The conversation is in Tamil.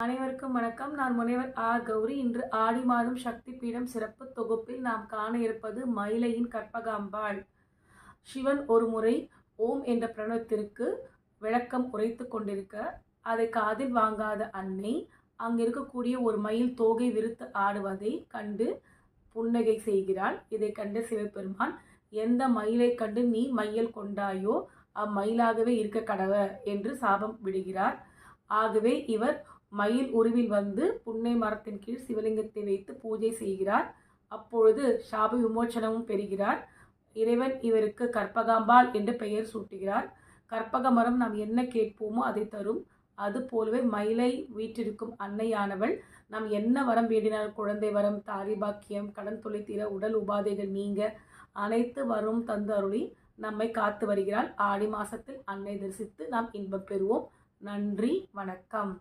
அனைவருக்கும் வணக்கம். நான் முனைவர் கௌரி. இன்று ஆடி மாதம் சக்தி பீடம் சிறப்பு தொகுப்பில் நாம் காண இருப்பது மயிலையின் கற்பகாம்பாள். சிவன் ஒரு முறை ஓம் என்ற பிரணவத்திற்கு விளக்கம் உரைத்து கொண்டிருக்க அதை காதில் வாங்காத அன்னை அங்கு இருக்கக்கூடிய ஒரு மயில் தோகை விரித்து ஆடுவதை கண்டு புன்னகை செய்கிறாள். இதை கண்ட சிவபெருமான், எந்த மயிலை கண்டு நீ மையல் கொண்டாயோ அம்மயிலாகவே இருக்க கடவ என்று சாபம் விடுகிறார். ஆகவே இவர் மயில் உருவில் வந்து புன்னை மரத்தின் கீழ் சிவலிங்கத்தை வைத்து பூஜை செய்கிறார். அப்பொழுது சாப விமோச்சனமும் பெறுகிறார். இறைவன் இவருக்கு கற்பகாம்பாள் என்று பெயர் சூட்டுகிறார். கற்பக மரம் நாம் என்ன கேட்போமோ அதை தரும். அது போலவே மயிலை வீற்றிருக்கும் அன்னையானவள் நாம் என்ன வரம் வேண்டினால், குழந்தை வரம், தாரி பாக்கியம், கடன் தொல்லை தீர, உடல் உபாதைகள் நீங்க அனைத்து வரும் தந்து அருளி நம்மை காத்து வருகிறாள். ஆடி மாசத்தில் அன்னை தரிசித்து நாம் இன்பம் பெறுவோம். நன்றி, வணக்கம்.